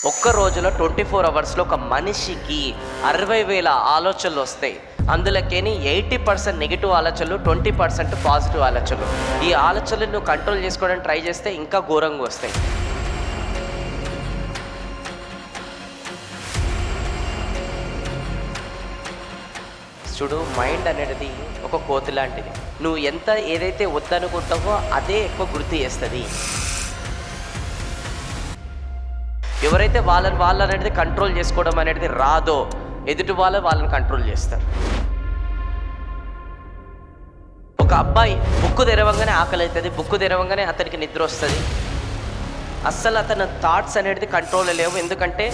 ఒక్క రోజులో 24 అవర్స్లో ఒక మనిషికి 60,000 ఆలోచనలు వస్తాయి. అందులోకేని 80% నెగిటివ్ ఆలోచనలు, 20% పాజిటివ్ ఆలోచనలు. ఈ ఆలోచనలు నువ్వు కంట్రోల్ చేసుకోవడానికి ట్రై చేస్తే ఇంకా ఘోరంగా వస్తాయి. చూడు, మైండ్ అనేది ఒక కోతి లాంటిది. నువ్వు ఏదైతే వద్దనుకుంటావో అదే ఎక్కువ గుర్తు చేస్తుంది. ఎవరైతే వాళ్ళని అనేది కంట్రోల్ చేసుకోవడం అనేది రాదో, ఎదుటి వాళ్ళని కంట్రోల్ చేస్తారు. ఒక అబ్బాయి బుక్కు తెరవంగానే ఆకలి అవుతుంది, బుక్కు తెరవంగానే అతనికి నిద్ర వస్తుంది. అస్సలు అతని థాట్స్ అనేది కంట్రోల్ లేవు. ఎందుకంటే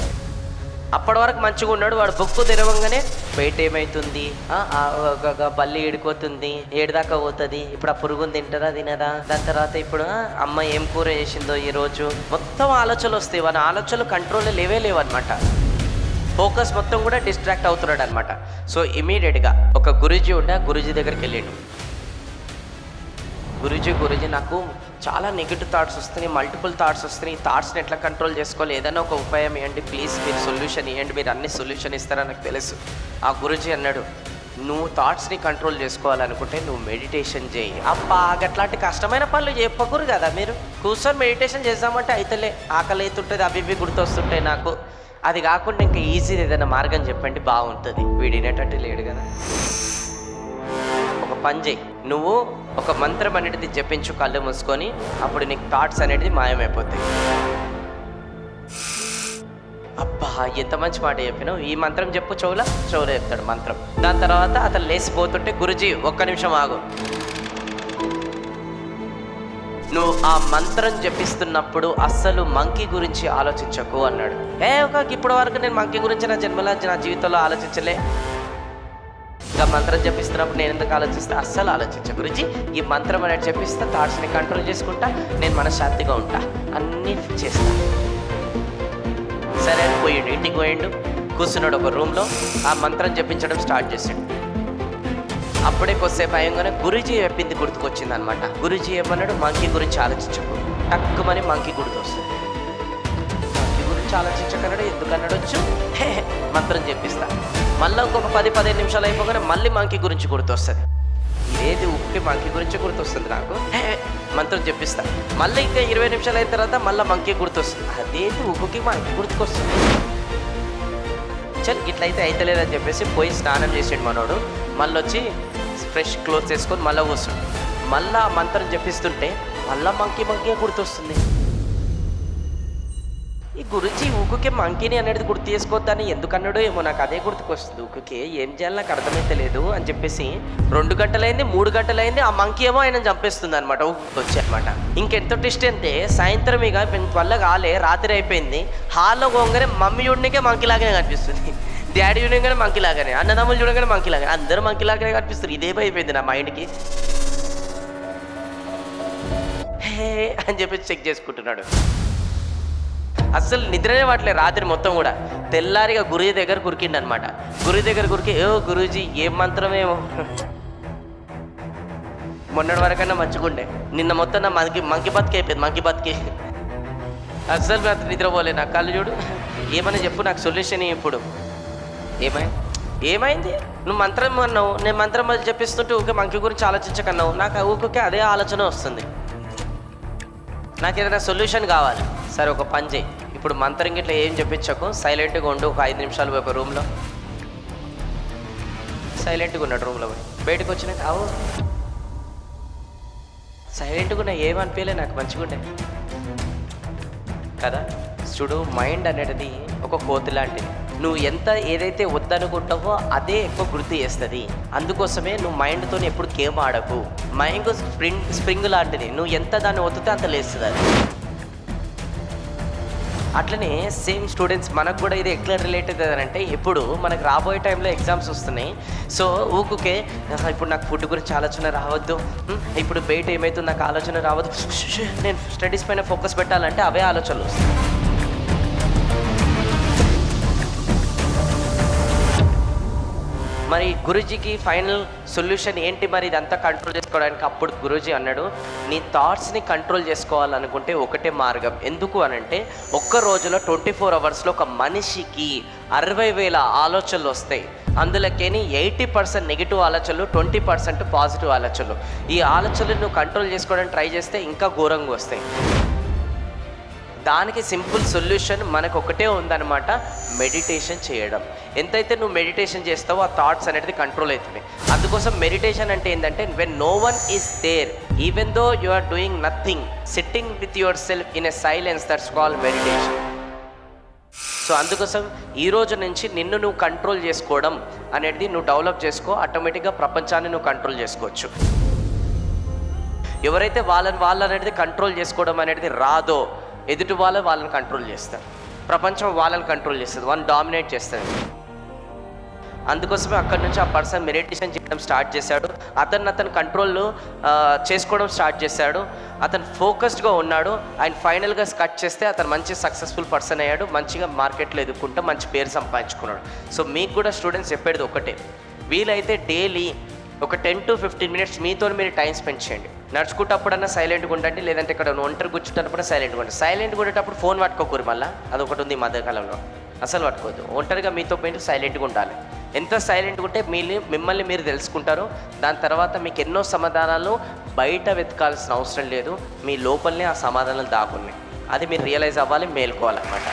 అప్పటి వరకు మంచిగా ఉన్నాడు, వాడు బుక్కు తెరవంగానే బయట ఏమవుతుంది, బల్లి ఏడిపోతుంది, ఏడిదాకా పోతుంది, ఇప్పుడు ఆ పురుగుని తింటారా తినదా, దాని తర్వాత ఇప్పుడు అమ్మ ఏం కూర చేసిందో ఈరోజు, మొత్తం ఆలోచనలు వస్తాయి. వాని ఆలోచనలు కంట్రోల్ లేవన్నమాట. ఫోకస్ మొత్తం కూడా డిస్ట్రాక్ట్ అవుతున్నాడు అనమాట. సో ఇమీడియట్గా ఒక గురూజీ ఉండే, ఆ గురూజీ దగ్గరికి వెళ్ళాడు. గురూజీ నాకు చాలా నెగిటివ్ థాట్స్ వస్తున్నాయి, మల్టిపుల్ థాట్స్ వస్తున్నాయి, ఈ థాట్స్ని ఎట్లా కంట్రోల్ చేసుకోవాలి, ఏదైనా ఒక ఉపాయం ఇవ్వండి ప్లీజ్, మీరు సొల్యూషన్ ఇవ్వండి, మీరు అన్ని సొల్యూషన్ ఇస్తారని నాకు తెలుసు. ఆ గురూజీ అన్నాడు, నువ్వు థాట్స్ని కంట్రోల్ చేసుకోవాలనుకుంటే నువ్వు మెడిటేషన్ చేయి. అబ్బా, అట్లాంటి కష్టమైన పనులు చెప్పకూరు కదా మీరు. కూర్చొని మెడిటేషన్ చేద్దామంటే అయితలే, ఆకలి అవుతుంటుంది, అవి గుర్తొస్తుంటాయి నాకు. అది కాకుండా ఇంకా ఈజీ ఏదైనా మార్గం చెప్పండి బాగుంటుంది. వీడు వినేటట్టు లేడు కదా. ఒక పని చేయి, నువ్వు ఒక మంత్రం అనేది జపించు కళ్ళు మూసుకొని, అప్పుడు నీకు థాట్స్ అనేది మాయమైపోతాయి. అబ్బా, ఎంత మంచి మాట చెప్పినావు, ఈ మంత్రం చెప్పు. చెవులో చెప్తాడు మంత్రం. దాని తర్వాత అతను లేచిపోతుంటే, గురూజీ ఒక్క నిమిషం ఆగు, నువ్వు ఆ మంత్రం జపిస్తున్నప్పుడు అస్సలు మంకీ గురించి ఆలోచించకు అన్నాడు. ఇప్పటి వరకు నేను మంకీ గురించి నా జన్మలో నా జీవితంలో ఆలోచించలే. ఇంకా మంత్రం జపిస్తున్నప్పుడు నేను ఎందుకు ఆలోచిస్తే అస్సలు ఆలోచించ గురించి, ఈ మంత్రం అనేది చెప్పిస్తా, థాట్స్ని కంట్రోల్ చేసుకుంటా, నేను మనశ్శాంతిగా ఉంటా, అన్నీ చేస్తా. సరే అని పోయిండు, ఇంటికి పోయిండు, కూర్చున్నాడు ఒక రూమ్లో, ఆ మంత్రం జపించడం స్టార్ట్ చేసాడు. అప్పుడే కొద్దిసేపు అయ్యంగానే గురూజీ చెప్పింది గుర్తుకొచ్చింది అనమాట. గురూజీ ఏమన్నాడు, మంకీ గురించి ఆలోచించకు. టక్కుమని మంకీ గుర్తొస్తుంది. మంకీ గురించి ఆలోచించకన్నాడు, ఎందుకన్నాడు వచ్చు, మంత్రం చెప్పిస్తా. మళ్ళీ ఇంకొక 10-15 నిమిషాలు అయిపోగానే మళ్ళీ మంకీ గురించి గుర్తొస్తుంది. ఏది ఉక్కి మంకీ గురించి గుర్తొస్తుంది నాకు, మంత్రం చెప్పిస్తా. మళ్ళీ ఇంకా 20 నిమిషాలు అయిన తర్వాత మళ్ళీ మంకీ గుర్తొస్తుంది. అదేది ఉక్కుకి మంకీ గుర్తుకొస్తుంది. చల్ ఇట్లయితే అయితలేదని చెప్పేసి పోయి స్నానం చేసాడు మనోడు. మళ్ళీ వచ్చి ఫ్రెష్ క్లోత్స్ వేసుకొని మళ్ళీ కూర్చుండు. మళ్ళీ ఆ మంత్రం చెప్పిస్తుంటే మళ్ళీ మంకీ గుర్తొస్తుంది. ఈ గురించి ఊకుకే మంకీని అనేది గుర్తు చేసుకోవద్దని ఎందుకన్నాడో ఏమో, నాకు అదే గుర్తుకొస్తుంది. ఊకుకే ఏం చేయాలి నాకు అర్థమైతే లేదు అని చెప్పేసి 2 గంటలైంది, 3 గంటలైంది, ఆ మంకీ ఏమో ఆయన చంపేస్తుంది అనమాట. వచ్చి అనమాట. ఇంకెంతో ట్విస్ట్ అంటే, సాయంత్రం ఇక వల్ల కాలే, రాత్రి అయిపోయింది. హాల్లో పోగానే మమ్మీ చూడనికే మంకీ లాగానే కనిపిస్తుంది, డాడీ చూడగానే మంకీ లాగానే, అన్నదమ్ములు చూడగానే మంకీ లాగానే, అందరూ మంకీ లాగానే కనిపిస్తారు. ఇదే అయిపోయింది నా మైండ్కి. హే అని చెప్పేసి చెక్ చేసుకుంటున్నాడు. అస్సలు నిద్రనే పట్టలే రాత్రి మొత్తం కూడా. తెల్లారిగా గురూజీ దగ్గర కురికిండు అనమాట. గురూజీ దగ్గర కురికి, గురూజీ ఏం మంత్రమేమో, మొన్నటి వరకన్నా మంచిగుండే, నిన్న మొత్తం నా మంకి బతికి అయిపోయింది, మంకి బతికి. అస్సలు రాత్రి నిద్రపోలే, నా కళ్ళు చూడు. ఏమని చెప్పు, నాకు సొల్యూషన్ ఇప్పుడు. ఏమైంది నువ్వు మంత్రం అన్నావు, నేను మంత్రం చెప్పిస్తుంటే ఊకే మంకీ గురించి ఆలోచించకన్నావు, నాకు ఊరికే అదే ఆలోచన వస్తుంది. నాకు ఏదైనా సొల్యూషన్ కావాలి. సరే ఒక పని చేయి, ఇప్పుడు మంత్రం గిట్లా ఏం చెప్పించకు, సైలెంట్గా ఉండు. ఒక 5 నిమిషాలు ఒక రూమ్లో సైలెంట్గా ఉన్నాడు. రూమ్లో బయటకు వచ్చినాక సైలెంట్గా ఉన్నా, ఏమనిపించలే నాకు, మంచిగా ఉండే కదా. చూడు, మైండ్ అనేది ఒక కోతి లాంటిది. నువ్వు ఏదైతే వద్దనుకుంటావో అదే ఎక్కువ గుర్తు చేస్తుంది. అందుకోసమే నువ్వు మైండ్తో ఎప్పుడు గేమ్ ఆడకు. మైండ్ స్ప్రింగ్ లాంటిది, నువ్వు ఎంత దాన్ని ఒత్తితే అంత లేస్తుంది అది. అట్లనే సేమ్ స్టూడెంట్స్ మనకు కూడా ఇది ఎట్లా రిలేటెడ్ అంటే, ఇప్పుడు మనకు రాబోయే టైంలో ఎగ్జామ్స్ వస్తున్నాయి. సో ఊకుకే ఇప్పుడు నాకు ఫుడ్ గురించి ఆలోచన రావద్దు, ఇప్పుడు బయట ఏమవుతుంది నాకు ఆలోచన రావద్దు, నేను స్టడీస్ పైన ఫోకస్ పెట్టాలంటే అవే ఆలోచనలు వస్తాయి. మరి గురూజీకి ఫైనల్ సొల్యూషన్ ఏంటి మరి ఇదంతా కంట్రోల్ చేసుకోవడానికి? అప్పుడు గురూజీ అన్నాడు, నీ థాట్స్ని కంట్రోల్ చేసుకోవాలనుకుంటే ఒకటే మార్గం. ఎందుకు అనంటే ఒక్క రోజులో 24 అవర్స్లో ఒక మనిషికి 60,000 ఆలోచనలు వస్తాయి. అందులోకేని 80% నెగిటివ్ ఆలోచనలు, 20% పాజిటివ్ ఆలోచనలు. ఈ ఆలోచనలు నువ్వు కంట్రోల్ చేసుకోవడానికి ట్రై చేస్తే ఇంకా ఘోరంగా వస్తాయి. దానికి సింపుల్ సొల్యూషన్ మనకు ఒకటే ఉందన్నమాట, మెడిటేషన్ చేయడం. ఎంతైతే నువ్వు మెడిటేషన్ చేస్తావో ఆ థాట్స్ అనేది కంట్రోల్ అవుతుంది. అందుకోసం మెడిటేషన్ అంటే ఏంటంటే when no one is there, even though you are doing nothing, sitting with yourself in a silence, that's called meditation. So అందుకోసం ఈ రోజు నుంచి నిన్ను నువ్వు కంట్రోల్ చేసుకోవడం అనేది నువ్వు డెవలప్ చేసుకో. ఆటోమేటిక్గా ప్రపంచాన్ని నువ్వు కంట్రోల్ చేసుకోవచ్చు. ఎవరైతే వాళ్ళు అనేది కంట్రోల్ చేసుకోవడం అనేది రాదో, ఎదుటి వాళ్ళని కంట్రోల్ చేస్తారు. ప్రపంచం వాళ్ళని కంట్రోల్ చేస్తుంది, వాళ్ళని డామినేట్ చేస్తుంది. అందుకోసమే అక్కడి నుంచి ఆ పర్సన్ మెడిటేషన్ చేయడం స్టార్ట్ చేశాడు. అతను కంట్రోల్ చేసుకోవడం స్టార్ట్ చేశాడు. అతను ఫోకస్డ్గా ఉన్నాడు. ఆయన ఫైనల్గా కట్ చేస్తే అతను మంచి సక్సెస్ఫుల్ పర్సన్ అయ్యాడు. మంచిగా మార్కెట్లో ఎదుర్కొంటూ మంచి పేరు సంపాదించుకున్నాడు. సో మీకు కూడా స్టూడెంట్స్ చెప్పేది ఒకటే, వీలైతే డైలీ ఒక 10 to 15 minutes మీతో మీరు టైం స్పెండ్ చేయండి. నడుచుకుంటప్పుడన్నా సైలెంట్గా ఉండండి, లేదంటే ఇక్కడ ఒంటరి కూర్చుంటున్నప్పుడు సైలెంట్గా ఉండండి. సైలెంట్గా ఉండేటప్పుడు ఫోన్ పట్టుకోకూరు, మళ్ళీ అదొకటి ఉంది ఈ మధ్యకాలంలో, అసలు పట్టుకోవద్దు. ఒంటరిగా మీతో పోయి సైలెంట్గా ఉండాలి. ఎంత సైలెంట్గా ఉంటే మిమ్మల్ని మీరు తెలుసుకుంటారు. దాని తర్వాత మీకు ఎన్నో సమాధానాలు బయట వెతకాల్సిన అవసరం లేదు, మీ లోపలనే ఆ సమాధానాలు దాగున్నాయి. అది మీరు రియలైజ్ అవ్వాలి, మేల్కోవాలన్నమాట.